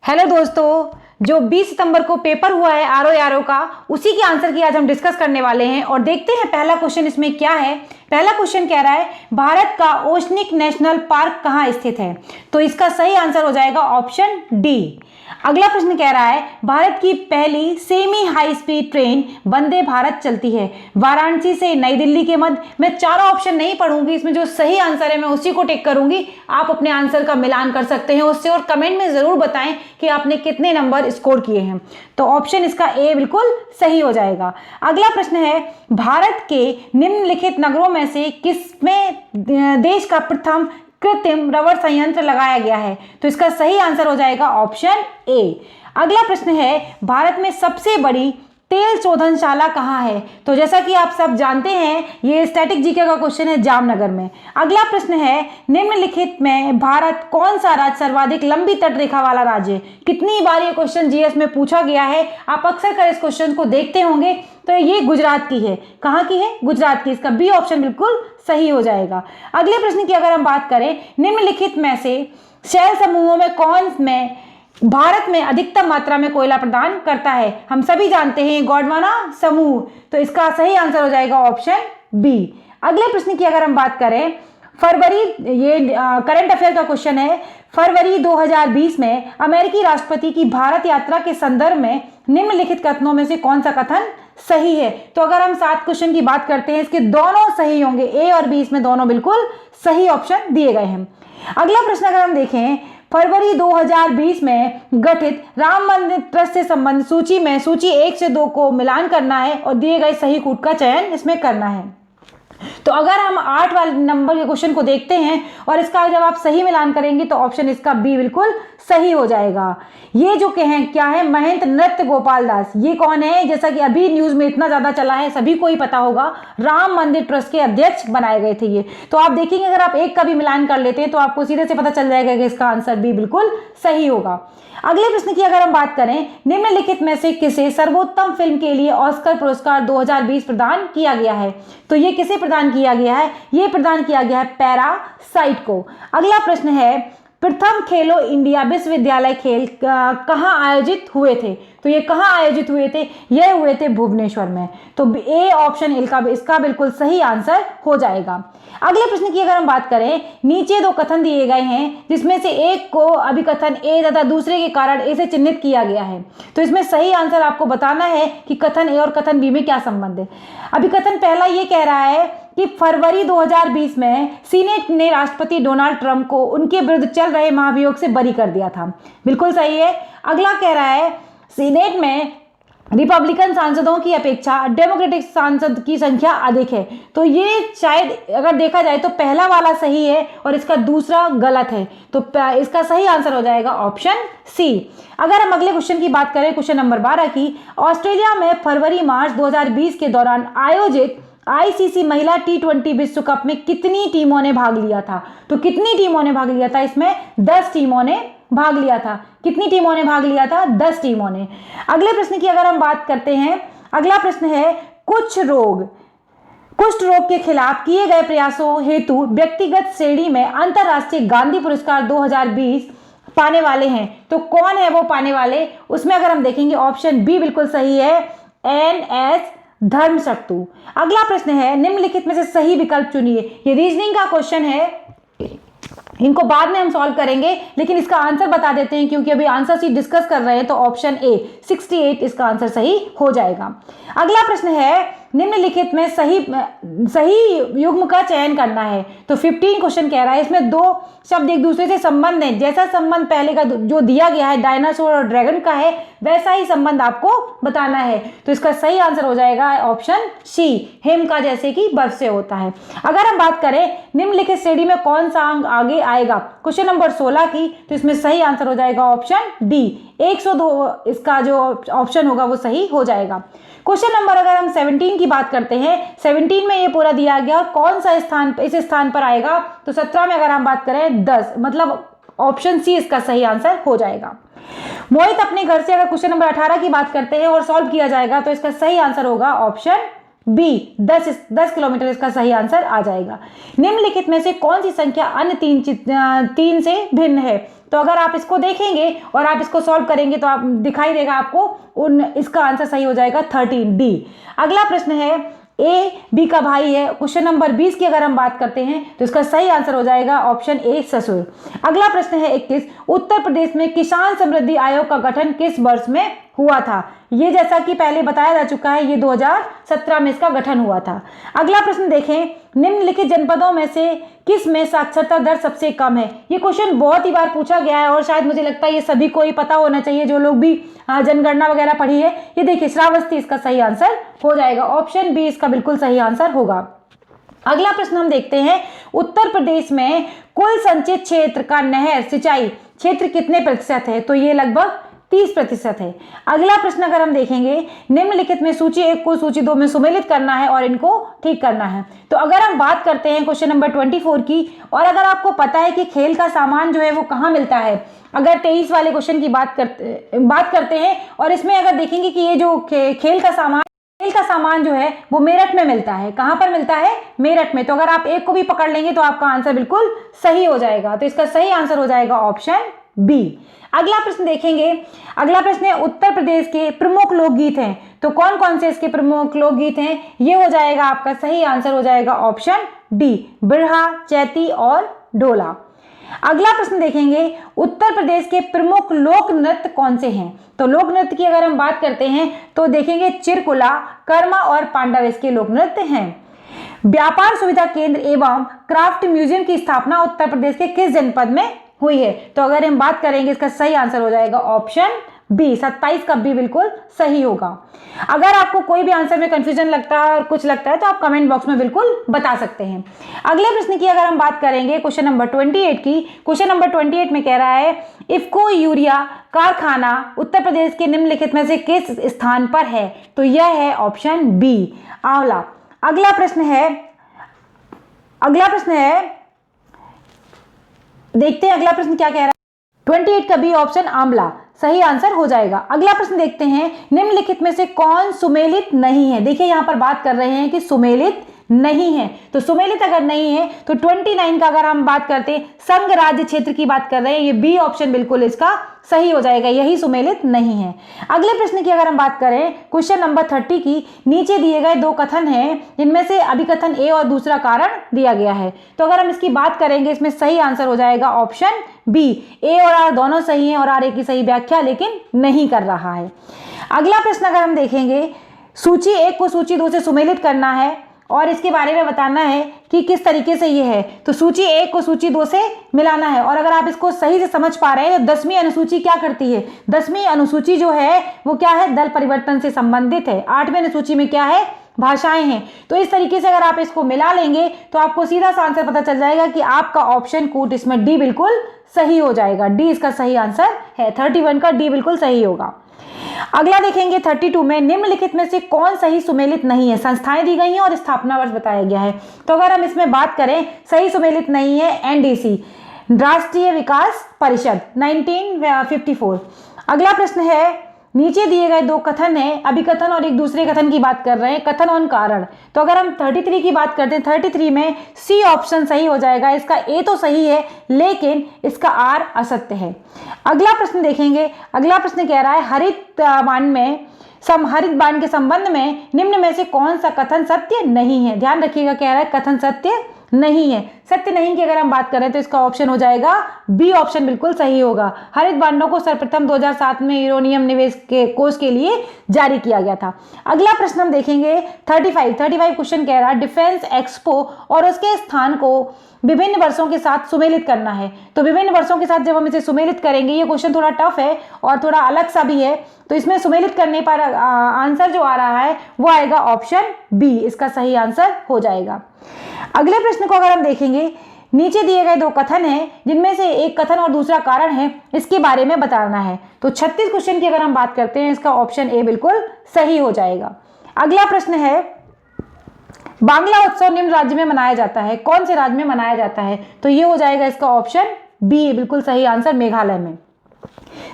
Hello दोस्तों, जो 20 सितंबर को पेपर हुआ है आरओ का, उसी के आंसर की आज हम डिस्कस करने वाले हैं। और देखते हैं पहला क्वेश्चन इसमें क्या है। पहला क्वेश्चन कह रहा है भारत का ओशनिक नेशनल पार्क कहाँ स्थित है। तो इसका सही आंसर हो जाएगा ऑप्शन डी। अगला प्रश्न कह रहा है भारत की पहली semi high speed train Vande Bharat चलती है वाराणसी से नई दिल्ली के मध्य। मैं चारों ऑप्शन नहीं पढ़ूंगी, इसमें जो सही आंसर है मैं उसी को टिक करूंगी। आप अपने आंसर का मिलान कर सकते हैं उससे, और कमेंट में जरूर बताएं कि आपने कितने नंबर स्कोर किए हैं। तो ऑप्शन इसका ए बिल्कुल सही हो जाएगा। अगला प्रश्न है भारत के निम्नलिखित नगरों में से किसमें देश का प्रथम कृत्रिम रबर संयंत्र लगाया गया है। तो इसका सही आंसर हो जाएगा ऑप्शन ए। अगला प्रश्न है भारत में सबसे बड़ी तेल शोधनशाला कहाँ है। तो जैसा कि आप सब जानते हैं ये स्टैटिक जीके का क्वेश्चन है जामनगर में। अगला प्रश्न है निम्नलिखित में भारत कौन सा राज्य सर्वाधिक लंबी तट रेखा वाला राज्य है। कितनी बार ये क्वेश्चन जीएस में पूछा गया है, आप अक्सर कर इस क्वेश्चन को देखते होंगे। तो ये गुजरात की है। कहाँ की है? गुजरात की। इसका बी ऑप्शन बिल्कुल सही हो जाएगा। अगले प्रश्न की अगर हम बात करें, निम्नलिखित में से शैल समूहों में कौन में भारत में अधिकतम मात्रा में कोयला प्रदान करता है। हम सभी जानते हैं गोंडवाना समूह। तो इसका सही आंसर हो जाएगा ऑप्शन बी। अगले प्रश्न की अगर हम बात करें, फरवरी, ये करंट अफेयर का क्वेश्चन है, फरवरी 2020 में अमेरिकी राष्ट्रपति की भारत यात्रा के संदर्भ में निम्नलिखित कथनों में से कौन सा कथन सही है। तो अगर हम 7 क्वेश्चन की बात करते हैं, इसके दोनों सही होंगे, ए और बी इसमें दोनों बिल्कुल सही ऑप्शन दिए गए हैं। अगला प्रश्न अगर हम देखें, फरवरी 2020 में गठित राम मंदिर ट्रस्ट से संबंधित सूची में सूची 1 से 2 को मिलान करना है और दिए गए सही कूट का चयन इसमें करना है। तो अगर हम 8 वाले नंबर के क्वेश्चन को देखते हैं और इसका जब आप सही मिलान करेंगे तो ऑप्शन इसका बी बिल्कुल सही हो जाएगा। ये जो कहें क्या है, महंत नृत्य गोपाल दास, ये कौन है? जैसा कि अभी न्यूज में इतना ज्यादा चला है, सभी को ही पता होगा, राम मंदिर ट्रस्ट के अध्यक्ष बनाए गए थे ये। तो आप देखेंगे अगर आप एक का भी मिलान कर लेते हैं तो आपको सीधे से पता चल जाएगा कि इसका आंसर बी बिल्कुल सही होगा। अगले प्रश्न की अगर हम बात करें, निम्नलिखित में से किसे सर्वोत्तम फिल्म के लिए ऑस्कर पुरस्कार 2020 प्रदान किया गया है। तो ये किसे प्रदान किया गया है? ये प्रदान किया गया है पैरासाइट को। अगला प्रश्न है प्रथम खेलो इंडिया विश्वविद्यालय खेल कहाँ आयोजित हुए थे। तो ये कहाँ आयोजित हुए थे? ये हुए थे भुवनेश्वर में। तो ए ऑप्शन इसका बिल्कुल सही आंसर हो जाएगा। अगले प्रश्न की अगर हम बात करें, नीचे 2 कथन दिए गए हैं जिसमें से एक को अभिकथन ए तथा दूसरे के कारण ए से चिन्हित किया गया है। तो इसमें सही आंसर आपको बताना है कि कथन ए और कथन बी में क्या संबंध है। अभिकथन पहला ये कह रहा है कि फरवरी 2020 में सीनेट ने राष्ट्रपति डोनाल्ड ट्रंप को उनके विरुद्ध चल रहे महाभियोग से बरी कर दिया था। बिल्कुल सही है। अगला कह रहा है सीनेट में रिपब्लिकन सांसदों की अपेक्षा डेमोक्रेटिक सांसद की संख्या अधिक है। तो ये शायद अगर देखा जाए तो पहला वाला सही है और इसका दूसरा गलत है। तो इसका सही आंसर हो जाएगा ऑप्शन सी। अगर हम अगले क्वेश्चन की बात करें, क्वेश्चन नंबर 12 की, ऑस्ट्रेलिया में फरवरी मार्च 2020 के दौरान आयोजित आईसीसी महिला T20 विश्व कप में कितनी टीमों ने भाग लिया था। तो कितनी टीमों ने भाग लिया था? इसमें 10 टीमों ने भाग लिया था। कितनी टीमों ने भाग लिया था? 10 टीमों ने। अगले प्रश्न की अगर हम बात करते हैं, अगला प्रश्न है कुष्ठ रोग के खिलाफ किए गए प्रयासों हेतु व्यक्तिगत श्रेणी में अंतरराष्ट्रीय गांधी पुरस्कार 2020 पाने वाले हैं। तो कौन है वो पाने वाले? उसमें अगर हम देखेंगे ऑप्शन बी बिल्कुल सही है, NS धर्मशक्तु। अगला प्रश्न है निम्नलिखित में से सही विकल्प चुनिए। ये रीजनिंग का क्वेश्चन है, इनको बाद में हम सॉल्व करेंगे, लेकिन इसका आंसर बता देते हैं क्योंकि अभी आंसर शीट डिस्कस कर रहे हैं। तो ऑप्शन ए 68 इसका आंसर सही हो जाएगा। अगला प्रश्न है निम्नलिखित में सही युग्म का चयन करना है। तो 15 क्वेश्चन कह रहा है, इसमें 2 शब्द एक दूसरे से संबंध है। जैसा संबंध पहले का जो दिया गया है डायनासोर और ड्रैगन का है, वैसा ही संबंध आपको बताना है। तो इसका सही आंसर हो जाएगा ऑप्शन सी, हिम का जैसे कि बर्फ से होता है। अगर हम बात करें निम्नलिखित श्रेणी में कौन सा अंक आगे आएगा, क्वेश्चन नंबर 16 की, तो इसमें सही आंसर हो जाएगा ऑप्शन डी, 102 इसका जो ऑप्शन होगा वो सही हो जाएगा। क्वेश्चन नंबर अगर हम 17 की बात करते हैं, 17 में ये पूरा दिया गया और कौन सा स्थान इस स्थान पर आएगा। तो 17 में अगर हम बात करें 10, मतलब ऑप्शन सी इसका सही आंसर हो जाएगा। मोहित अपने घर से अगर क्वेश्चन नंबर 18 की बात करते हैं और सॉल्व किया जाएगा तो इसका सही आंसर होगा ऑप्शन बी, 10 किलोमीटर इसका सही आंसर आ जाएगा। निम्नलिखित में से कौन सी संख्या अन्य तीन से भिन्न है। तो अगर आप इसको देखेंगे और आप इसको सॉल्व करेंगे तो आप दिखाई देगा आपको इसका आंसर सही हो जाएगा 13 डी। अगला प्रश्न है ए बी का भाई है। क्वेश्चन नंबर 20 की अगर हम बात करते हैं तो इसका सही आंसर हो जाएगा ऑप्शन ए ससुर। अगला प्रश्न है 21, उत्तर प्रदेश में किसान समृद्धि आयोग का गठन किस वर्ष में हुआ था? ये जैसा कि पहले बताया जा चुका है, ये 2017 में इसका गठन हुआ था। अगला प्रश्न देखें, निम्नलिखित जनपदों में से किस में साक्षरता दर सबसे कम है? ये क्वेश्चन बहुत ही बार पूछा गया है और शायद मुझे लगता है ये सभी को ही पता होना चाहिए, जो लोग भी जनगणना वगैरह पढ़ी है। ये देखिए श्रावस्ती इसका सही आंसर हो जाएगा, ऑप्शन बी इसका बिल्कुल सही आंसर होगा। अगला प्रश्न हम देखते हैं, उत्तर प्रदेश में कुल संचित क्षेत्र का नहर सिंचाई क्षेत्र कितने प्रतिशत है? तो ये लगभग 30% है। अगला प्रश्न अगर हम देखेंगे, निम्नलिखित में सूची 1 को सूची 2 में सुमेलित करना है और इनको ठीक करना है। तो अगर हम बात करते हैं क्वेश्चन नंबर 24 की, और अगर आपको पता है कि खेल का सामान जो है वो कहाँ मिलता है, अगर 23 वाले क्वेश्चन की बात करते हैं और इसमें अगर देखेंगे कि ये जो खेल का सामान जो है वो मेरठ में मिलता है। कहां पर मिलता है? मेरठ में। तो अगर आप एक को भी पकड़ लेंगे तो आपका आंसर बिल्कुल सही हो जाएगा। तो इसका सही आंसर हो जाएगा ऑप्शन बी। अगला प्रश्न देखेंगे, अगला प्रश्न है उत्तर प्रदेश के प्रमुख लोकगीत हैं। तो कौन कौन से इसके प्रमुख लोकगीत हैं? ये हो जाएगा आपका सही आंसर हो जाएगा ऑप्शन डी, बिरहा, चैती और ढोला। अगला प्रश्न देखेंगे, उत्तर प्रदेश के प्रमुख लोक नृत्य कौन से हैं? तो लोक नृत्य की अगर हम बात करते हैं तो देखेंगे चिरकुला, कर्मा और पांडव इसके लोक नृत्य हैं। व्यापार सुविधा केंद्र एवं क्राफ्ट म्यूजियम की स्थापना उत्तर प्रदेश के किस जनपद में हुई है? तो अगर हम बात करेंगे इसका सही आंसर हो जाएगा ऑप्शन बी, 27 का बी बिल्कुल सही होगा। अगर आपको कोई भी आंसर में कंफ्यूजन लगता है और कुछ लगता है तो आप कमेंट बॉक्स में बिल्कुल बता सकते हैं। अगले प्रश्न की अगर हम बात करेंगे क्वेश्चन नंबर 28 की, क्वेश्चन नंबर 28 में कह रहा है इफ्को यूरिया कारखाना उत्तर प्रदेश के निम्नलिखित में से किस स्थान पर है? तो यह है ऑप्शन बी, आंवला। अगला प्रश्न है देखते हैं अगला प्रश्न क्या कह रहा है। 28 का बी ऑप्शन आंवला सही आंसर हो जाएगा। अगला प्रश्न देखते हैं, निम्नलिखित में से कौन सुमेलित नहीं है? देखिए यहां पर बात कर रहे हैं कि सुमेलित नहीं है। तो सुमेलित अगर नहीं है तो 29 का अगर हम बात करते हैं संघ राज्य क्षेत्र की बात कर रहे हैं, ये बी ऑप्शन बिल्कुल इसका सही हो जाएगा, यही सुमेलित नहीं है। अगले प्रश्न की अगर हम बात करें क्वेश्चन नंबर 30 की, नीचे दिए गए 2 कथन हैं जिनमें से अभिकथन ए और दूसरा कारण दिया गया है। तो अगर हम इसकी बात करेंगे इसमें सही आंसर हो जाएगा ऑप्शन बी, ए और आर दोनों सही हैं और आर ए की सही व्याख्या लेकिन नहीं कर रहा है। अगला प्रश्न अगर हम देखेंगे, सूची 1 को सूची 2 से सुमेलित करना है और इसके बारे में बताना है कि किस तरीके से ये है। तो सूची 1 को सूची 2 से मिलाना है और अगर आप इसको सही से समझ पा रहे हैं तो 10वीं अनुसूची क्या करती है? 10वीं अनुसूची जो है वो क्या है? दल परिवर्तन से संबंधित है। 8वीं अनुसूची में क्या है? भाषाएं हैं। तो इस तरीके से अगर आप इसको मिला लेंगे तो आपको सीधा सा आंसर पता चल जाएगा कि आपका ऑप्शन कूट इसमें डी बिल्कुल सही हो जाएगा। डी इसका सही आंसर है, 31 का डी बिल्कुल सही होगा। अगला देखेंगे 32 में, निम्नलिखित में से कौन सही सुमेलित नहीं है? संस्थाएं दी गई हैं और स्थापना वर्ष बताया गया है। तो अगर हम इसमें बात करें सही सुमेलित नहीं है एनडीसी, राष्ट्रीय विकास परिषद 1954। अगला प्रश्न है, नीचे दिए गए 2 कथन हैं, अभिकथन और एक दूसरे कथन की बात कर रहे हैं, कथन और कारण। तो अगर हम 33 की बात करते हैं, 33 में सी ऑप्शन सही हो जाएगा। इसका ए तो सही है लेकिन इसका आर असत्य है। अगला प्रश्न देखेंगे, अगला प्रश्न कह रहा है हरित बाण के संबंध में निम्न में से कौन सा कथन सत्य नहीं है? ध्यान रखिएगा, कह रहा है कथन सत्य नहीं है। सत्य नहीं की अगर हम बात करें तो इसका ऑप्शन हो जाएगा बी ऑप्शन बिल्कुल सही होगा। हरित बांडों को सर्वप्रथम 2007 में यूरेनियम निवेश के कोष के लिए जारी किया गया था। अगला प्रश्न हम देखेंगे 35 क्वेश्चन कह रहा है डिफेंस एक्सपो और उसके स्थान को विभिन्न वर्षों के साथ सुमेलित करना है। तो विभिन्न वर्षों के साथ जब हम इसे सुमेलित करेंगे, ये क्वेश्चन थोड़ा टफ है और थोड़ा अलग सा भी है, तो इसमें सुमेलित करने पर आंसर जो आ रहा है वो आएगा ऑप्शन बी, इसका सही आंसर हो जाएगा। अगले प्रश्न को अगर हम देखेंगे, नीचे दिए गए 2 कथन हैं जिनमें से एक कथन और दूसरा कारण है, इसके बारे में बताना है। तो 36 क्वेश्चन की अगर हम बात करते हैं, इसका ऑप्शन ए बिल्कुल सही हो जाएगा। अगला प्रश्न है, बांग्ला उत्सव निम्न राज्य में मनाया जाता है, कौन से राज्य में मनाया जाता है? तो ये हो जाएगा इसका ऑप्शन बी, बिल्कुल सही आंसर, मेघालय में।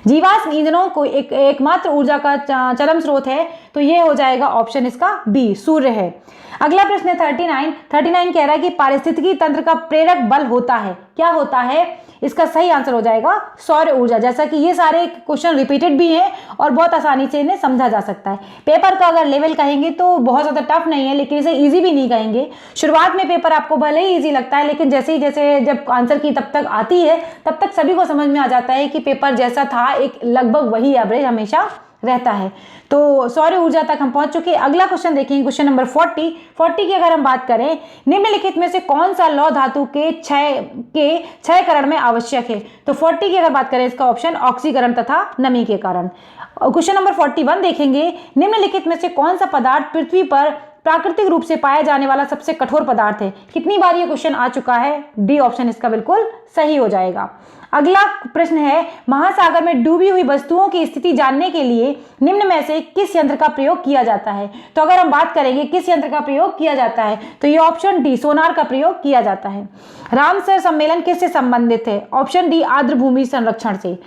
जीवाश्म ईंधनों को एकमात्र ऊर्जा का चरम स्रोत है, तो ये हो जाएगा ऑप्शन इसका बी, सूर्य है। अगला प्रश्न है 39 कह रहा है कि पारिस्थितिकी तंत्र का प्रेरक बल होता है, क्या होता है? इसका सही आंसर हो जाएगा सौर ऊर्जा। जैसा कि ये सारे क्वेश्चन रिपीटेड भी हैं और बहुत आसानी से इन्हें समझा जा सकता है। पेपर का अगर लेवल कहेंगे तो बहुत ज़्यादा टफ नहीं है, लेकिन इसे इजी भी नहीं कहेंगे। शुरुआत में पेपर आपको भले ही इजी लगता है, लेकिन जैसे जब आंसर की तब तक आती है तब तक सभी को समझ में आ जाता है कि पेपर जैसा था एक लगभग वही एवरेज हमेशा रहता है। तो सौर ऊर्जा तक हम पहुंच चुके हैं। अगला क्वेश्चन देखेंगे, क्वेश्चन नंबर 40 की अगर हम बात करें, निम्नलिखित में से कौन सा लौह धातु के क्षयकरण में आवश्यक है? तो 40 की अगर बात करें, इसका ऑप्शन ऑक्सीकरण तथा नमी के कारण। क्वेश्चन नंबर 41 देखेंगे, निम्नलिखित में से कौन सा पदार्थ पृथ्वी पर प्राकृतिक रूप से पाया जाने वाला सबसे कठोर पदार्थ है? कितनी बार ये क्वेश्चन आ चुका है? डी ऑप्शन इसका बिल्कुल सही हो जाएगा। अगला प्रश्न है, महासागर में डूबी हुई वस्तुओं की स्थिति जानने के लिए निम्न में से किस यंत्र का प्रयोग किया जाता है? तो अगर हम बात करेंगे किस यंत्र का प्रयोग किया जाता है, तो ये ऑप्शन डी सोनार का प्रयोग किया जाता है। रामसर सम्मेलन किससे संबंधित है? ऑप्शन डी आर्द्र भूमि संरक्षण से।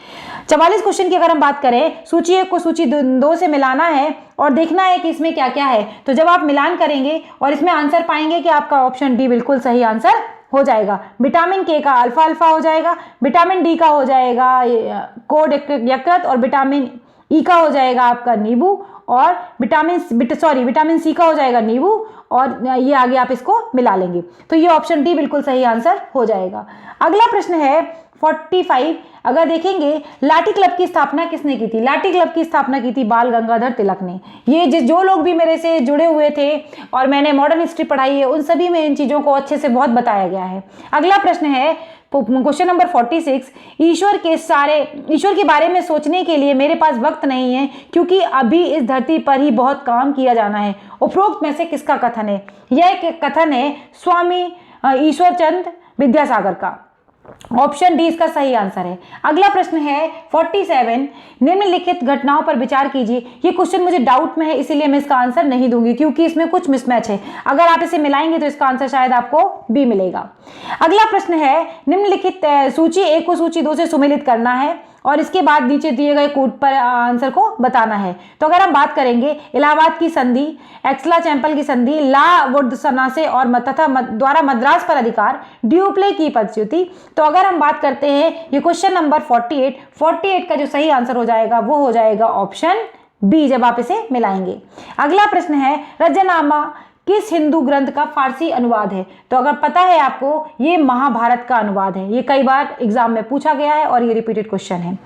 44 क्वेश्चन की अगर हम बात करें, सूची 1 को सूची 2 से मिलाना है और देखना है कि इसमें क्या क्या है। तो जब आप मिलान करेंगे और इसमें आंसर पाएंगे कि आपका ऑप्शन डी बिल्कुल सही आंसर हो जाएगा। विटामिन के का अल्फा अल्फा हो जाएगा, विटामिन डी का हो जाएगा कोड यकृत, और विटामिन ई का हो जाएगा आपका नींबू, और विटामिन सी का हो जाएगा नींबू, और ये आगे आप इसको मिला लेंगे। तो ये ऑप्शन डी बिल्कुल सही आंसर हो जाएगा। अगला प्रश्न है 45, अगर देखेंगे, लाठी क्लब की स्थापना किसने की थी? लाठी क्लब की स्थापना की थी बाल गंगाधर तिलक ने। ये जो लोग भी मेरे से जुड़े हुए थे और मैंने मॉडर्न हिस्ट्री पढ़ाई है, उन सभी में इन चीज़ों को अच्छे से बहुत बताया गया है। अगला प्रश्न है क्वेश्चन नंबर 46, ईश्वर के बारे में सोचने के लिए मेरे पास वक्त नहीं है, क्योंकि अभी इस धरती पर ही बहुत काम किया जाना है। उपरोक्त में से किसका कथन है? यह एक कथन है स्वामी ईश्वरचंद विद्यासागर का। ऑप्शन डी इसका सही आंसर है। अगला प्रश्न है 47, निम्नलिखित घटनाओं पर विचार कीजिए। ये क्वेश्चन मुझे डाउट में है, इसीलिए मैं इसका आंसर नहीं दूंगी, क्योंकि इसमें कुछ मिसमैच है। अगर आप इसे मिलाएंगे तो इसका आंसर शायद आपको बी मिलेगा। अगला प्रश्न है, निम्नलिखित सूची 1 को सूची 2 से सुमेलित करना है और इसके बाद नीचे दिए गए कोड पर आंसर को बताना है। तो अगर हम बात करेंगे, इलाहाबाद की संधि, एक्सला चैंपल की संधि, ला वुड सनासे और तथा द्वारा मद्रास पर अधिकार, ड्यूप्ले की पदच्युति। तो अगर हम बात करते हैं ये क्वेश्चन नंबर 48 का जो सही आंसर हो जाएगा वो हो जाएगा ऑप्शन बी, जब आप इसे मिलाएंगे। अगला प्रश्न है, रजनामा किस हिंदू ग्रंथ का फारसी अनुवाद है? तो अगर पता है आपको, ये महाभारत का अनुवाद है। ये कई बार एग्जाम में पूछा गया है और ये रिपीटेड क्वेश्चन है।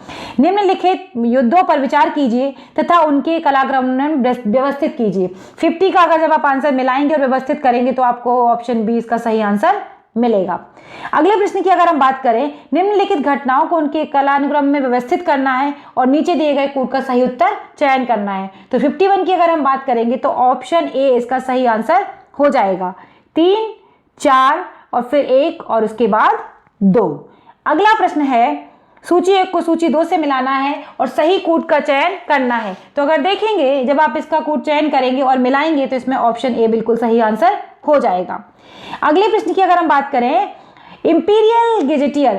निम्नलिखित युद्धों पर विचार कीजिए तथा उनके कलाक्रमण व्यवस्थित कीजिए। 50 का अगर जब आप आंसर मिलाएंगे और व्यवस्थित करेंगे तो आपको ऑप्शन बी इसका सही आंसर मिलेगा। अगले प्रश्न की अगर हम बात करें, निम्नलिखित घटनाओं को उनके कालानुक्रम में व्यवस्थित करना है और नीचे दिए गए कोड का सही उत्तर चयन करना है। तो 51 की अगर हम बात करेंगे तो ऑप्शन ए इसका सही आंसर हो जाएगा। 3, 4 और फिर 1 और उसके बाद 2। अगला प्रश्न है, सूची 1 को सूची 2 से मिलाना है और सही कोड का चयन करना है। तो अगर देखेंगे, जब आप इसका कोड चयन करेंगे और मिलाएंगे तो इसमें ऑप्शन ए बिल्कुल सही आंसर हो जाएगा। अगले प्रश्न की अगर हम बात करें, इंपीरियल गेजेटियर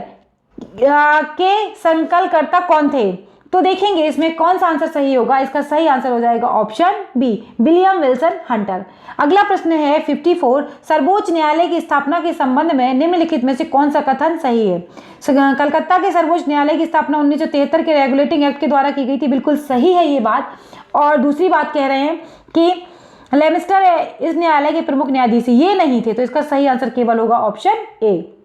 के संकलनकर्ता कौन थे? तो देखेंगे इसमें कौन सा आंसर सही होगा। इसका सही आंसर हो जाएगा option B, William Wilson Hunter. अगला प्रश्न है 54, सर्वोच्च न्यायालय की स्थापना के संबंध में निम्नलिखित में से कौन सा कथन सही है? कलकत्ता के सर्वोच्च न्यायालय की स्थापना 1973 के रेगुलेटिंग एक्ट के द्वारा की गई थी, बिल्कुल सही है ये बात। और दूसरी बात कह रहे हैं कि लेमिस्टर इस न्यायालय के प्रमुख न्यायाधीश ये नहीं थे, तो इसका सही आंसर केवल होगा ऑप्शन ए।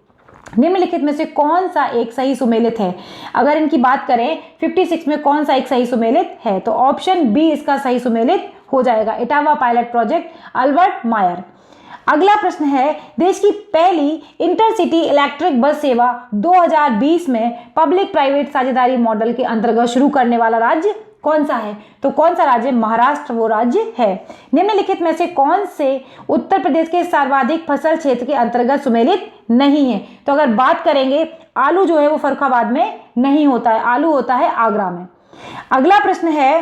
निम्नलिखित में से कौन सा एक सही सुमेलित है? अगर इनकी बात करें 56 में कौन सा एक सही सुमेलित है, तो ऑप्शन बी इसका सही सुमेलित हो जाएगा, इटावा पायलट प्रोजेक्ट, अल्बर्ट मायर। अगला प्रश्न है, देश की पहली इंटरसिटी इलेक्ट्रिक बस सेवा 2020 में पब्लिक प्राइवेट साझेदारी मॉडल के अंतर्गत शुरू करने वाला राज्य कौन सा है? तो कौन सा राज्य? महाराष्ट्र वो राज्य है। निम्नलिखित में से कौन से उत्तर प्रदेश के सर्वाधिक फसल क्षेत्र के अंतर्गत सुमेलित नहीं है? तो अगर बात करेंगे, आलू जो है वो फर्रुखाबाद में नहीं होता है, आलू होता है आगरा में। अगला प्रश्न है,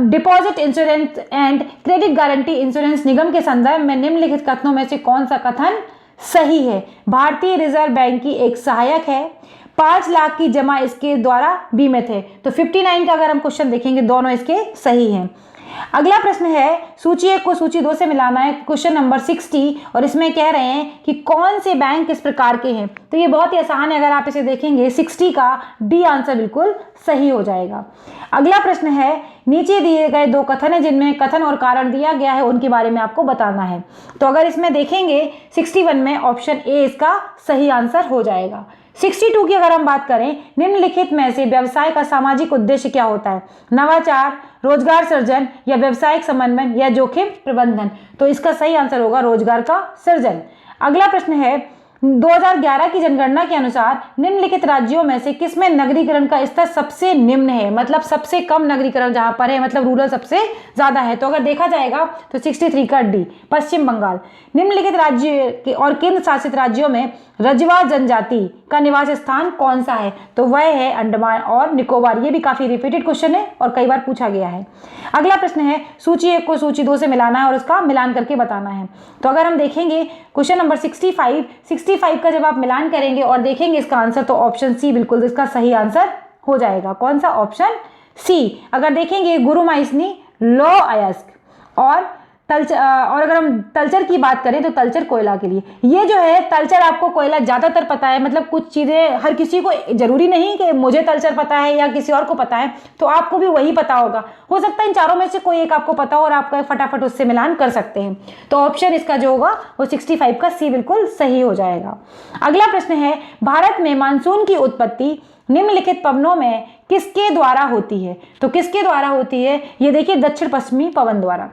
deposit insurance and credit guarantee insurance निगम के संदर्भ में निम्नलिखित कथनों में से कौन सा कथन सही है? भारतीय रिजर्व बैंक की एक सहायक है, 5 लाख की जमा इसके द्वारा बीमित है। तो 59 का अगर हम क्वेश्चन देखेंगे दोनों इसके सही हैं। अगला प्रश्न है सूची 1 को सूची 2 से मिलाना है, क्वेश्चन नंबर 60, और इसमें कह रहे हैं कि कौन से बैंक किस प्रकार के हैं। तो ये बहुत ही आसान है, अगर आप इसे देखेंगे 60 का डी आंसर बिल्कुल सही हो जाएगा। अगला प्रश्न है नीचे दिए गए 2 कथन है जिनमें कथन और कारण दिया गया है, उनके बारे में आपको बताना है। तो अगर इसमें देखेंगे 61 में ऑप्शन ए इसका सही आंसर हो जाएगा। 62 की अगर हम बात करें, निम्नलिखित में से व्यवसाय का सामाजिक उद्देश्य क्या होता है? नवाचार, रोजगार सृजन, या व्यवसायिक समन्वय, या जोखिम प्रबंधन। तो इसका सही आंसर होगा रोजगार का सृजन। अगला प्रश्न है 2011 की जनगणना के अनुसार निम्नलिखित राज्यों में से किसमें नगरीकरण का स्तर सबसे निम्न है? मतलब सबसे कम नगरीकरण जहां पर है, मतलब रूरल सबसे ज्यादा है। तो अगर देखा जाएगा तो 63 का डी, पश्चिम बंगाल। निम्नलिखित राज्य और केंद्र शासित राज्यों में रजवा जनजाति का निवास स्थान कौन सा है? तो वह है अंडमान और निकोबार। ये भी काफी रिपीटेड क्वेश्चन है और कई बार पूछा गया है। अगला प्रश्न है सूची 1 को सूची 2 से मिलाना है और उसका मिलान करके बताना है। तो अगर हम देखेंगे क्वेश्चन नंबर 65 का जब आप मिलान करेंगे और देखेंगे इसका आंसर, तो ऑप्शन सी बिल्कुल इसका सही आंसर हो जाएगा। कौन सा? Option C. अगर देखेंगे गुरुमाइसनी, लौ अयस्क और अगर हम तलचर की बात करें तो तलचर कोयला के लिए। ये जो है तलचर आपको कोयला ज्यादातर पता है, मतलब कुछ चीजें हर किसी को जरूरी नहीं कि मुझे तलचर पता है या किसी और को पता है, तो आपको भी वही पता होगा। हो सकता है इन चारों में से कोई एक आपको पता हो और आप फटाफट उससे मिलान कर सकते हैं। तो ऑप्शन इसका जो होगा वो 65 का सी बिल्कुल सही हो जाएगा। अगला प्रश्न है भारत में मानसून की उत्पत्ति निम्नलिखित पवनों में किसके द्वारा होती है? तो किसके द्वारा होती है? ये देखिए दक्षिण पश्चिमी पवन द्वारा।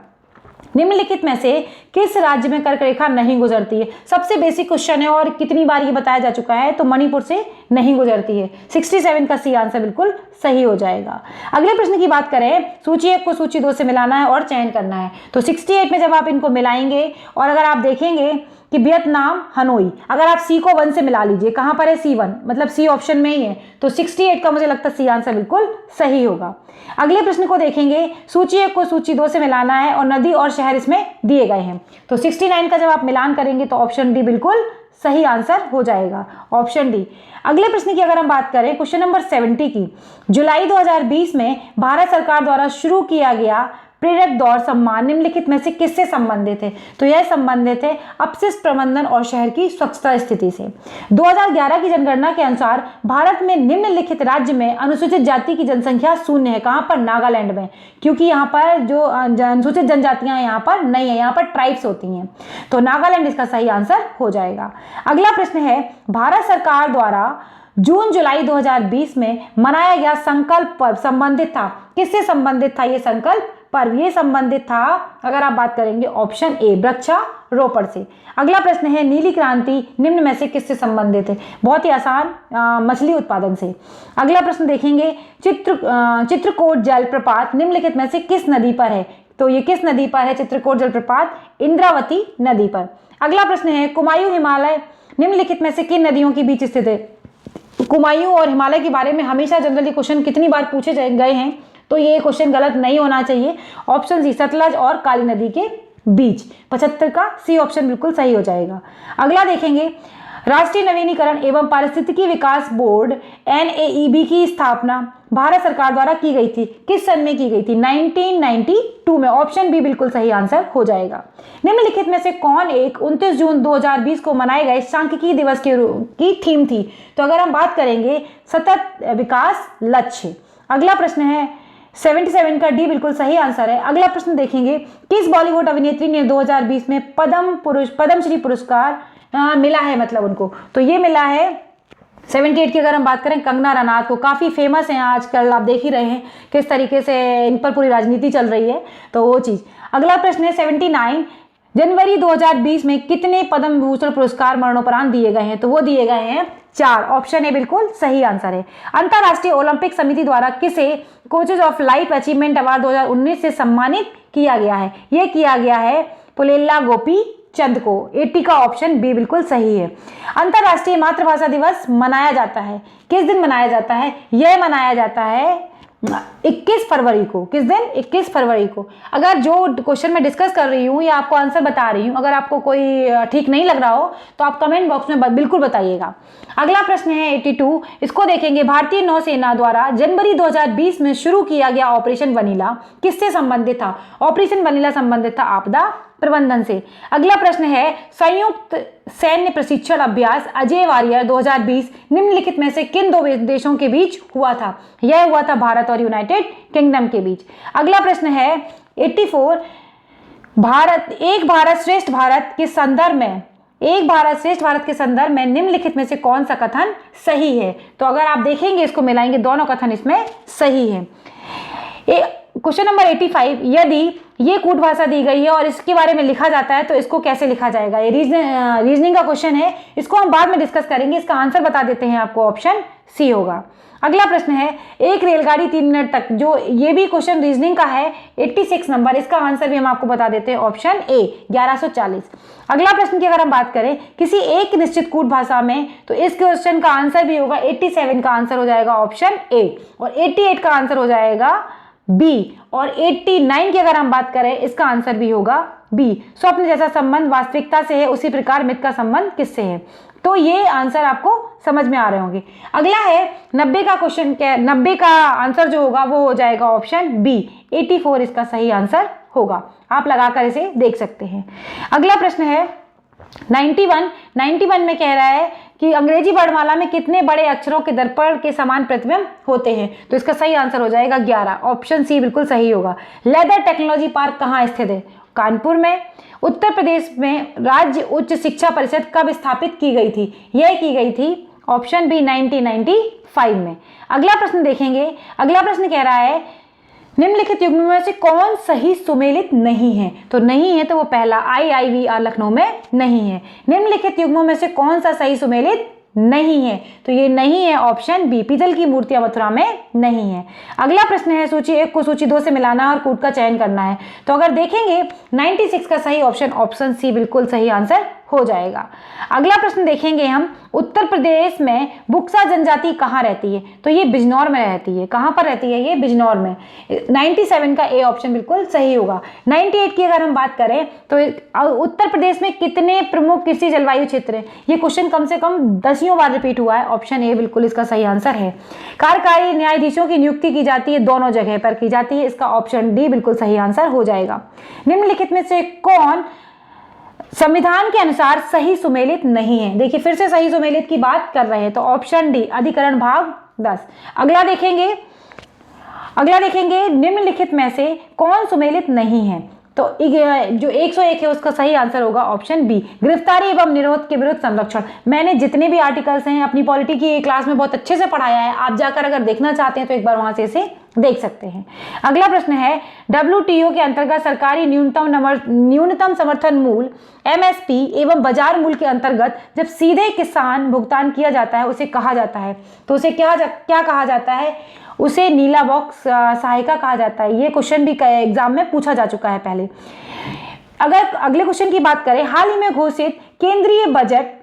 निम्नलिखित में से किस राज्य में कर्क रेखा नहीं गुजरती है? सबसे बेसिक क्वेश्चन है और कितनी बार ये बताया जा चुका है, तो मणिपुर से नहीं गुजरती है। 67 का सी आंसर बिल्कुल सही हो जाएगा। अगले प्रश्न की बात करें, सूची 1 को सूची 2 से मिलाना है और चयन करना है। तो 68 में जब आप इनको मिलाएंगे और अगर आप देखेंगे कि वियतनाम, हनोई, अगर आप सी को 1 से मिला लीजिए, कहां पर है C1, मतलब सी ऑप्शन में ही है, तो 68 का मुझे लगता है सी आंसर बिल्कुल सही होगा। अगले प्रश्न को देखेंगे, सूची 1 को सूची 2 से मिलाना है और नदी और शहर इसमें दिए गए हैं। तो 69 का जब आप मिलान करेंगे तो ऑप्शन डी बिल्कुल सही आंसर हो जाएगा, ऑप्शन डी। अगले प्रश्न की अगर हम बात करें, क्वेश्चन नंबर 70 की, जुलाई 2020 में भारत सरकार द्वारा शुरू किया गया प्रेरक दौड़ सम्मान निम्नलिखित में से किससे संबंधित है? तो यह संबंधित है अपशिष्ट प्रबंधन और शहर की स्वच्छता स्थिति से। 2011 की जनगणना के अनुसार भारत में निम्नलिखित राज्य में अनुसूचित जाति की जनसंख्या शून्य है। कहां पर? नागालैंड में, क्योंकि यहाँ पर जो अनुसूचित जनजातियां यहाँ पर नहीं है, यहाँ पर ट्राइब्स होती हैं। तो नागालैंड इसका सही आंसर हो जाएगा। अगला प्रश्न है भारत सरकार द्वारा जून जुलाई 2020 में मनाया गया संकल्प पर्व संबंधित था, किससे संबंधित था ये संकल्प पर्व? ये संबंधित था, अगर आप बात करेंगे, ऑप्शन ए वृक्षारोपण से। अगला प्रश्न है नीली क्रांति निम्न में से किससे संबंधित है? बहुत ही आसान, मछली उत्पादन से। अगला प्रश्न देखेंगे, चित्रकूट जलप्रपात निम्नलिखित में से किस नदी पर है? तो ये किस नदी पर है चित्रकूट जलप्रपात? इंद्रावती नदी पर। अगला प्रश्न है कुमायूं हिमालय निम्नलिखित में से किन नदियों के बीच स्थित है? कुमायूं और हिमालय के बारे में हमेशा जनरली क्वेश्चन कितनी बार पूछे गए हैं, तो ये क्वेश्चन गलत नहीं होना चाहिए। ऑप्शन सी सतलज और काली नदी के बीच। 75 का सी ऑप्शन बिल्कुल सही हो जाएगा। अगला देखेंगे, राष्ट्रीय नवीनीकरण एवं पारिस्थितिकी विकास बोर्ड NAEB की स्थापना भारत सरकार द्वारा की गई थी, किस सन में की गई थी? 1992 में। ऑप्शन बी बिल्कुल सही आंसर हो जाएगा। निम्नलिखित में से कौन एक 29 जून 2020 को मनाए गए सांख्यिकी दिवस की थीम थी? तो अगर हम बात करेंगे सतत विकास लक्ष्य। अगला प्रश्न है 77 का डी बिल्कुल सही आंसर है। अगला प्रश्न देखेंगे, किस बॉलीवुड अभिनेत्री ने 2020 में पद्मश्री पुरस्कार मिला है, मतलब उनको? तो ये मिला है 78 की अगर हम बात करें, कंगना रनौत को। काफ़ी फेमस हैं आजकल, आप देख ही रहे हैं किस तरीके से इन पर पूरी राजनीति चल रही है, तो वो चीज़। अगला प्रश्न है 79, जनवरी 2020 में कितने पद्म विभूषण पुरस्कार मरणोपरांत दिए गए हैं? तो वो दिए गए हैं 4। ऑप्शन ए बिल्कुल सही आंसर है। अंतर्राष्ट्रीय ओलंपिक समिति द्वारा किसे coaches of life achievement award 2019 से सम्मानित किया गया है? यह किया गया है पुलेला गोपी चंद को। 80 का ऑप्शन बी बिल्कुल सही है। अंतर्राष्ट्रीय मातृभाषा दिवस मनाया जाता है, किस दिन मनाया जाता है? यह मनाया जाता है 21 फरवरी को। किस दिन? 21 फरवरी को। अगर जो क्वेश्चन मैं डिस्कस कर रही हूँ या आपको आंसर बता रही हूँ, अगर आपको कोई ठीक नहीं लग रहा हो तो आप कमेंट बॉक्स में बिल्कुल बताइएगा। अगला प्रश्न है 82, इसको देखेंगे। भारतीय नौसेना द्वारा जनवरी 2020 में शुरू किया गया ऑपरेशन वनीला किससे संबंधित था? ऑपरेशन वनीला संबंधित था आपदा प्रबंधन से। अगला प्रश्न है संयुक्त सैन्य प्रशिक्षण अभ्यास अजय वारियर 2020 निम्नलिखित में से किन दो देशों के बीच हुआ था? यह हुआ था भारत और यूनाइटेड किंगडम के बीच। अगला प्रश्न है 84, एक भारत श्रेष्ठ भारत के संदर्भ में निम्नलिखित में से कौन सा कथन सही है? तो अगर आप देखेंगे इसको मिलाएंगे, दोनों कथन इसमें सही है। क्वेश्चन नंबर 85, यदि ये कूट भाषा दी गई है और इसके बारे में लिखा जाता है तो इसको कैसे लिखा जाएगा? ये रीजनिंग का क्वेश्चन है, इसको हम बाद में डिस्कस करेंगे। इसका आंसर बता देते हैं आपको, ऑप्शन सी होगा। अगला प्रश्न है एक रेलगाड़ी 3 मिनट तक, जो ये भी क्वेश्चन रीजनिंग का है, 86 नंबर। इसका आंसर भी हम आपको बता देते हैं, ऑप्शन ए 1140। अगला प्रश्न की अगर हम बात करें किसी एक निश्चित कूट भाषा में, तो इस क्वेश्चन का आंसर भी होगा 87 का आंसर हो जाएगा ऑप्शन ए, और 88 का आंसर हो जाएगा बी, और 89 की अगर हम बात करें इसका आंसर भी होगा बी। स्वप्न जैसा संबंध वास्तविकता से है, उसी प्रकार मिथ का संबंध किससे है? तो ये आंसर आपको समझ में आ रहे होंगे। अगला है 90 का क्वेश्चन, 90 का आंसर जो होगा वो हो जाएगा ऑप्शन बी, 84 इसका सही आंसर होगा। आप लगाकर इसे देख सकते हैं। अगला प्रश्न है 91 में कह रहा है कि अंग्रेजी वर्णमाला में कितने बड़े अक्षरों के दर्पण के समान प्रतिबिंब होते हैं? तो इसका सही आंसर हो जाएगा 11, ऑप्शन सी बिल्कुल सही होगा। लेदर टेक्नोलॉजी पार्क कहाँ स्थित है? कानपुर में। उत्तर प्रदेश में राज्य उच्च शिक्षा परिषद कब स्थापित की गई थी? यह की गई थी ऑप्शन बी 1995 में। अगला प्रश्न देखेंगे। अगला प्रश्न कह रहा है निम्नलिखित युग्म में से कौन सही सुमेलित नहीं है? तो नहीं है तो वो पहला IIVR लखनऊ में नहीं है। निम्नलिखित युग्मों में से कौन सा सही सुमेलित नहीं है? तो ये नहीं है ऑप्शन बी, पीतल की मूर्तियां मथुरा में नहीं है। अगला प्रश्न है सूची 1 को सूची 2 से मिलाना और कूट का चयन करना है। तो अगर देखेंगे 96 का सही ऑप्शन सी बिल्कुल सही आंसर हो जाएगा। अगला प्रश्न देखेंगे हम, उत्तर प्रदेश में बुक्सा जनजाति कहाँ रहती है? तो ये बिजनौर में रहती है। कहाँ पर रहती है? ये बिजनौर में। 97 का ए ऑप्शन बिल्कुल सही होगा। 98 की अगर हम बात करें तो उत्तर प्रदेश में कितने प्रमुख कृषि जलवायु क्षेत्र हैं? ये क्वेश्चन कम से कम 10 बार रिपीट हुआ है, ऑप्शन ए बिल्कुल इसका सही आंसर है। कार्यकारी न्यायाधीशों की नियुक्ति की जाती है, दोनों जगह पर की जाती है, इसका ऑप्शन डी बिल्कुल सही आंसर हो जाएगा। निम्नलिखित में से कौन संविधान के अनुसार सही सुमेलित नहीं है? देखिए फिर से सही सुमेलित की बात कर रहे हैं, तो ऑप्शन डी अधिकरण भाग 10। अगला देखेंगे निम्नलिखित में से कौन सुमेलित नहीं है? तो जो 101 है उसका सही आंसर होगा ऑप्शन बी, गिरफ्तारी एवं निरोध के विरुद्ध संरक्षण। मैंने जितने भी आर्टिकल्स हैं अपनी पॉलिटी की क्लास में बहुत अच्छे से पढ़ाया है, आप जाकर अगर देखना चाहते हैं तो एक बार वहां से इसे देख सकते हैं। अगला प्रश्न है WTO के अंतर्गत सरकारी न्यूनतम समर्थन मूल्य MSP एवं बाजार मूल्य के अंतर्गत जब सीधे किसान भुगतान किया जाता है उसे कहा जाता है? तो उसे क्या कहा जाता है? उसे नीला बॉक्स सहायिका कहा जाता है। ये क्वेश्चन भी एग्जाम में पूछा जा चुका है पहले। अगर अगले क्वेश्चन की बात करें, हाल ही में घोषित केंद्रीय बजट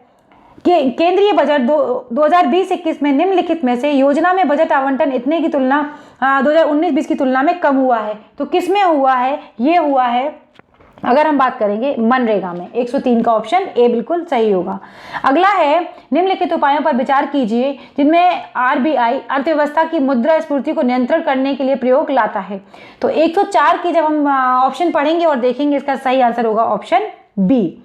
2020-21 में निम्नलिखित में से योजना में बजट आवंटन इतने की तुलना 2019-20 की तुलना में कम हुआ है? तो किस में हुआ है? ये हुआ है अगर हम बात करेंगे मनरेगा में। 103 का ऑप्शन ए बिल्कुल सही होगा। अगला है निम्नलिखित उपायों पर विचार कीजिए जिनमें RBI अर्थव्यवस्था की मुद्रास्फीति को नियंत्रण करने के लिए प्रयोग लाता है। तो 104 की जब हम ऑप्शन पढ़ेंगे और देखेंगे इसका सही आंसर होगा ऑप्शन बी।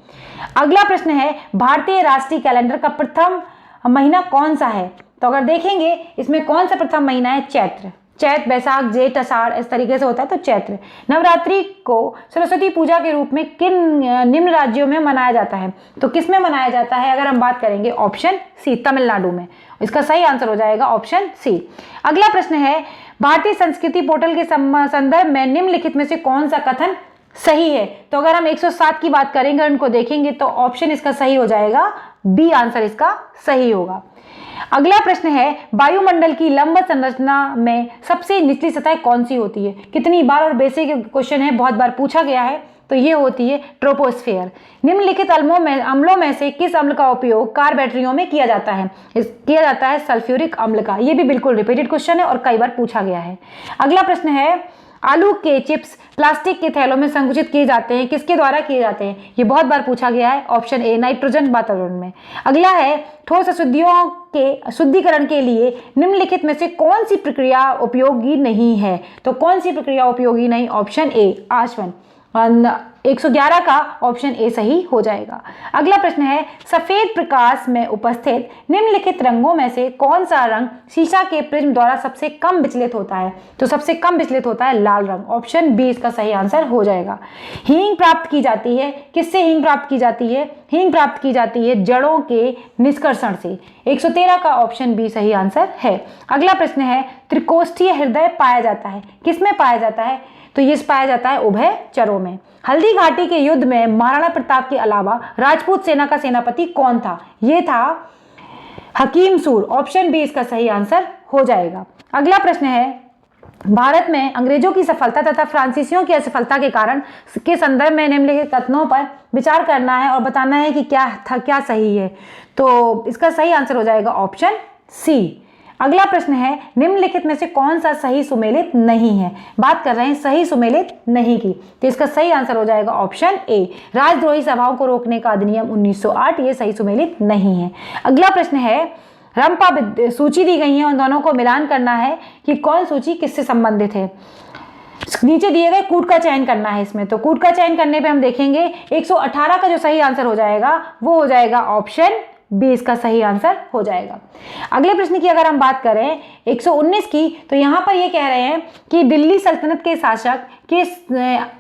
अगला प्रश्न है भारतीय राष्ट्रीय कैलेंडर का प्रथम महीना कौन सा है? तो अगर देखेंगे इसमें कौन सा प्रथम महीना है? चैत्र, बैसाख, जेठ, आषाढ़ इस तरीके से होता है, तो चैत्र। नवरात्रि को सरस्वती पूजा के रूप में किन निम्न राज्यों में मनाया जाता है? तो किस में मनाया जाता है अगर हम बात करेंगे? ऑप्शन सी, तमिलनाडु में। इसका सही आंसर हो जाएगा ऑप्शन सी। अगला प्रश्न है भारतीय संस्कृति पोर्टल के संदर्भ में निम्नलिखित में से कौन सा कथन सही है? तो अगर हम 107 की बात करेंगे और इनको देखेंगे तो ऑप्शन इसका सही हो जाएगा बी, आंसर इसका सही होगा। अगला प्रश्न है वायुमंडल की लंबवत संरचना में सबसे निचली सतह कौन सी होती है? कितनी बार, और बेसिक क्वेश्चन है, बहुत बार पूछा गया है। तो ये होती है ट्रोपोस्फेयर। निम्नलिखित अम्लों में से किस अम्ल का उपयोग कार बैटरियों में किया जाता है? किया जाता है सल्फ्यूरिक अम्ल का। ये भी बिल्कुल रिपीटेड क्वेश्चन है और कई बार पूछा गया है। अगला प्रश्न है, आलू के चिप्स प्लास्टिक के थैलों में संकुचित किए जाते हैं, किसके द्वारा किए जाते हैं? ये बहुत बार पूछा गया है। ऑप्शन ए, नाइट्रोजन वातावरण में। अगला है, ठोस अशुद्धियों के शुद्धिकरण के लिए निम्नलिखित में से कौन सी प्रक्रिया उपयोगी नहीं है? तो कौन सी प्रक्रिया उपयोगी नहीं? ऑप्शन ए, आचमन। 111 का ऑप्शन ए सही हो जाएगा। अगला प्रश्न है, सफेद प्रकाश में उपस्थित निम्नलिखित रंगों में से कौन सा रंग शीशा के प्रिज्म द्वारा सबसे कम विचलित होता है? तो सबसे कम विचलित होता है लाल रंग। ऑप्शन बी इसका सही आंसर हो जाएगा। हींग प्राप्त की जाती है, किससे हींग प्राप्त की जाती है? हींग प्राप्त की जाती है जड़ों के निष्कर्षण से। 113 का ऑप्शन बी सही आंसर है। अगला प्रश्न है, त्रिकोष्ठीय हृदय पाया जाता है, किसमें पाया जाता है? तो ये पाया जाता है उभयचरों में। हल्दी घाटी के युद्ध में महाराणा प्रताप के अलावा राजपूत सेना का सेनापति कौन था? ये था हकीम सूर। ऑप्शन बी इसका सही आंसर हो जाएगा। अगला प्रश्न है, भारत में अंग्रेजों की सफलता तथा फ्रांसीसियों की असफलता के कारण के संदर्भ में निम्नलिखित कथनों पर विचार करना है और बताना है कि क्या सही है। तो इसका सही आंसर हो जाएगा ऑप्शन सी। अगला प्रश्न है, निम्नलिखित में से कौन सा सही सुमेलित नहीं है? बात कर रहे हैं सही सुमेलित नहीं की, तो इसका सही आंसर हो जाएगा ऑप्शन ए, राजद्रोही सभाओं को रोकने का अधिनियम 1908, ये सही सुमेलित नहीं है। अगला प्रश्न है, रंपा सूची दी गई है, उन दोनों को मिलान करना है कि कौन सूची किससे संबंधित है। नीचे दिए गए कूट का चयन करना है इसमें, तो कूट का चयन करने पे हम देखेंगे 118 का जो सही आंसर हो जाएगा वो हो जाएगा ऑप्शन बी, इसका सही आंसर हो जाएगा। अगले प्रश्न की अगर हम बात करें 119 की, तो यहाँ पर ये कह रहे हैं कि दिल्ली सल्तनत के शासक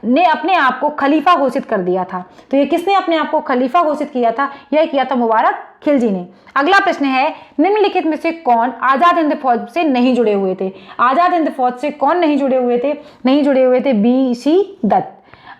ने अपने आप को खलीफा घोषित कर दिया था। तो ये किसने अपने आप को खलीफा घोषित किया था? यह किया था मुबारक खिलजी ने। अगला प्रश्न है, निम्नलिखित में से कौन आजाद हिंद फौज से नहीं जुड़े हुए थे? आजाद हिंद फौज से कौन नहीं जुड़े हुए थे? नहीं जुड़े हुए थे बी सी दत्त।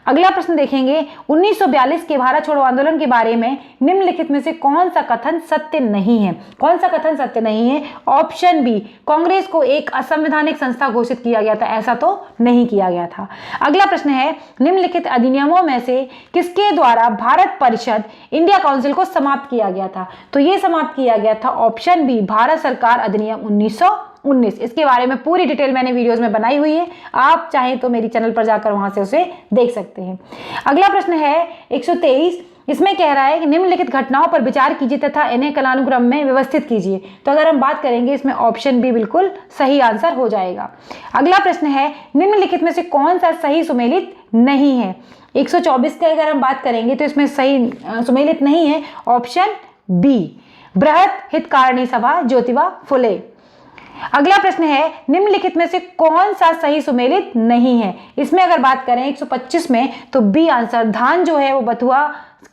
अगला प्रश्न देखेंगे, 1942 के भारत छोड़ो आंदोलन के बारे में निम्नलिखित में से कौन सा कथन सत्य नहीं है? कौन सा कथन सत्य नहीं है? ऑप्शन बी, कांग्रेस को एक असंवैधानिक संस्था घोषित किया गया था, ऐसा तो नहीं किया गया था। अगला प्रश्न है, निम्नलिखित अधिनियमों में से किसके द्वारा भारत परिषद इंडिया काउंसिल को समाप्त किया गया था? तो ये समाप्त किया गया था ऑप्शन बी, भारत सरकार अधिनियम 1919। इसके बारे में पूरी डिटेल मैंने वीडियोस में बनाई हुई है, आप चाहें तो मेरी चैनल पर जाकर वहां से उसे देख सकते हैं। अगला प्रश्न है 123, इसमें कह रहा है कि निम्नलिखित घटनाओं पर विचार कीजिए तथा इन्हें कालानुक्रम में व्यवस्थित कीजिए। तो अगर हम बात करेंगे इसमें ऑप्शन बी बिल्कुल सही आंसर हो जाएगा। अगला प्रश्न है, निम्नलिखित में से कौन सा सही सुमेलित नहीं है? 124 की अगर हम बात करेंगे तो इसमें सही सुमेलित नहीं है ऑप्शन बी, बृहत हितकारिणी सभा ज्योतिबा फुले। अगला प्रश्न है, निम्नलिखित में से कौन सा सही सुमेलित नहीं है? इसमें अगर बात करें 125 में तो बी आंसर, धान जो है वो बथुआ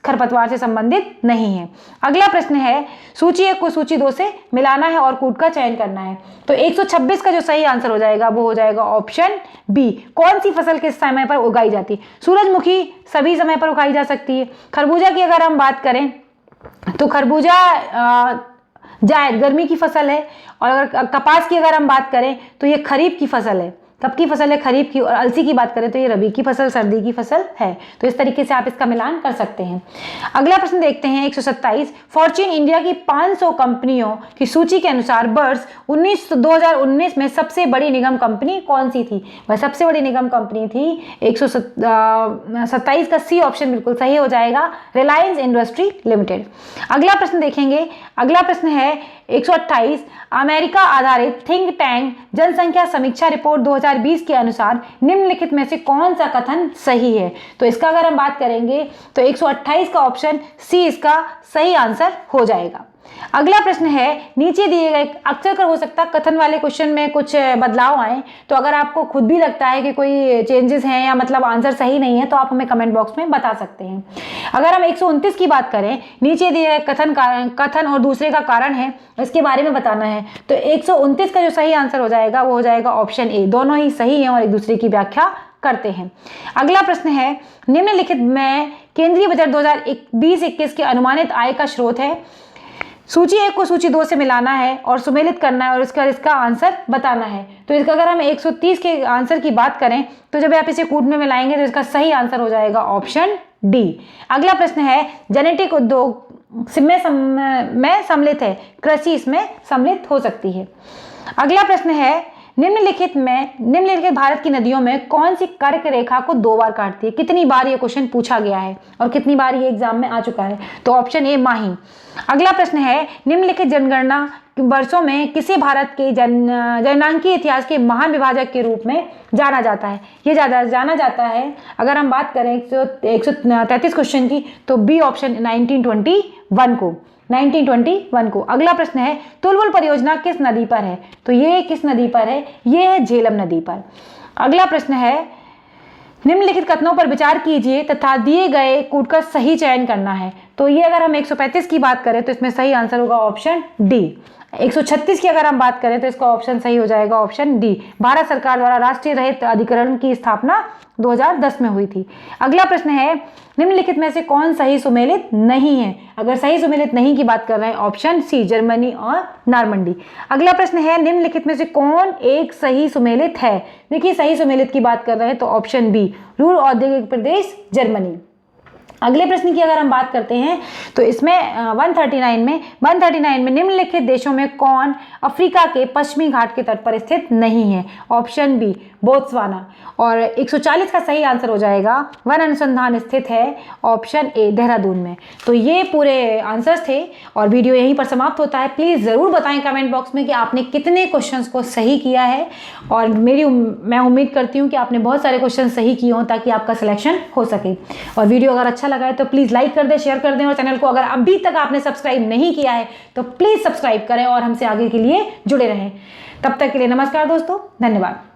खरपतवार से संबंधित नहीं है। अगला प्रश्न है, सूची 1 को सूची 2 से मिलाना है और कूट का चयन करना है। तो 126 का जो सही आंसर हो जाएगा वो हो जाएगा ऑप्शन बी, कौन सी फसल किस समय पर उगाई जाती है? सूरजमुखी सभी समय पर उगाई जा सकती है। खरबूजा की अगर हम बात करें तो खरबूजा जायद गर्मी की फसल है, और अगर कपास की अगर हम बात करें तो ये खरीफ की फसल है। कब की फसल है? खरीफ की। और अलसी की बात करें तो ये रबी की फसल, सर्दी की फसल है। तो इस तरीके से आप इसका मिलान कर सकते हैं। अगला प्रश्न देखते हैं 127, फॉर्च्यून इंडिया की 500 कंपनियों की सूची के अनुसार वर्ष 2019 में सबसे बड़ी निगम कंपनी कौन सी थी? वह सबसे बड़ी निगम कंपनी थी 127 का सी ऑप्शन बिल्कुल सही हो जाएगा, रिलायंस इंडस्ट्री लिमिटेड। अगला प्रश्न देखेंगे, अगला प्रश्न है 128, अमेरिका आधारित थिंक टैंक जनसंख्या समीक्षा रिपोर्ट 2020 के अनुसार निम्नलिखित में से कौन सा कथन सही है? तो इसका अगर हम बात करेंगे तो 128 का ऑप्शन सी इसका सही आंसर हो जाएगा। अगला प्रश्न है, नीचे दिए गए अक्सर कर हो सकता कथन वाले क्वेश्चन में कुछ बदलाव आए, तो अगर आपको खुद भी लगता है कि कोई चेंजेस हैं या मतलब आंसर सही नहीं है तो आप हमें कमेंट बॉक्स में बता सकते हैं। अगर हम 129 की बात करें, नीचे दिए गए कथन और दूसरे का कारण है, इसके बारे में बताना है। तो 129 का जो सही आंसर हो जाएगा वो हो जाएगा ऑप्शन ए, दोनों ही सही हैं और एक दूसरे की व्याख्या करते हैं। अगला प्रश्न है, निम्नलिखित में केंद्रीय बजट 2020-21 के अनुमानित आय का स्रोत है। सूची 1 को सूची 2 से मिलाना है और सुमेलित करना है और इसका आंसर बताना है। तो इसका अगर हम 130 के आंसर की बात करें तो जब आप इसे कूट में मिलाएंगे तो इसका सही आंसर हो जाएगा ऑप्शन डी। अगला प्रश्न है जेनेटिक उद्योग में सम्मिलित है, कृषि इसमें सम्मिलित हो सकती है। अगला प्रश्न है निम्नलिखित भारत की नदियों में कौन सी कर्क रेखा को 2 बार काटती है। कितनी बार ये क्वेश्चन पूछा गया है और कितनी बार ये एग्जाम में आ चुका है, तो ऑप्शन ए माही। अगला प्रश्न है निम्नलिखित जनगणना वर्षों में किसे भारत के जननांकीय इतिहास के महान विभाजक के रूप में जाना जाता है। ये ज़्यादा जाना जाता है अगर हम बात करें 133 क्वेश्चन की तो बी ऑप्शन 1921 को। अगला प्रश्न है तुलबुल परियोजना किस नदी पर है, तो ये किस नदी पर है, ये है झेलम नदी पर। अगला प्रश्न है निम्नलिखित कथनों पर विचार कीजिए तथा दिए गए कूट का सही चयन करना है। तो ये अगर हम 135 की बात करें तो इसमें सही आंसर होगा ऑप्शन डी। 136 की अगर हम बात करें तो इसका ऑप्शन सही हो जाएगा ऑप्शन डी। भारत सरकार द्वारा राष्ट्रीय रहित अधिकरण की स्थापना 2010 में हुई थी। अगला प्रश्न है निम्नलिखित में से कौन सही सुमेलित नहीं है। अगर सही सुमेलित नहीं की बात कर रहे हैं ऑप्शन सी जर्मनी और नॉर्मंडी। अगला प्रश्न है निम्नलिखित में से कौन एक सही सुमेलित है। देखिए सही सुमेलित की बात कर रहे हैं तो ऑप्शन बी रूर औद्योगिक प्रदेश जर्मनी। अगले प्रश्न की अगर हम बात करते हैं तो इसमें 139 में निम्नलिखित देशों में कौन अफ्रीका के पश्चिमी घाट के तट पर स्थित नहीं है। Option B Botswana. और 140 का सही आंसर हो जाएगा वन अनुसंधान स्थित है ऑप्शन ए देहरादून में। तो ये पूरे आंसर्स थे और वीडियो यहीं पर समाप्त होता है। प्लीज़ ज़रूर बताएं कमेंट बॉक्स में कि आपने कितने क्वेश्चंस को सही किया है और मैं उम्मीद करती हूँ कि आपने बहुत सारे क्वेश्चन सही किए हों ताकि आपका सिलेक्शन हो सके। और वीडियो अगर अच्छा लगा है तो प्लीज़ लाइक कर दें, शेयर कर दें और चैनल को अगर अभी तक आपने सब्सक्राइब नहीं किया है तो प्लीज़ सब्सक्राइब करें और हमसे आगे के लिए जुड़े रहें। तब तक के लिए नमस्कार दोस्तों, धन्यवाद।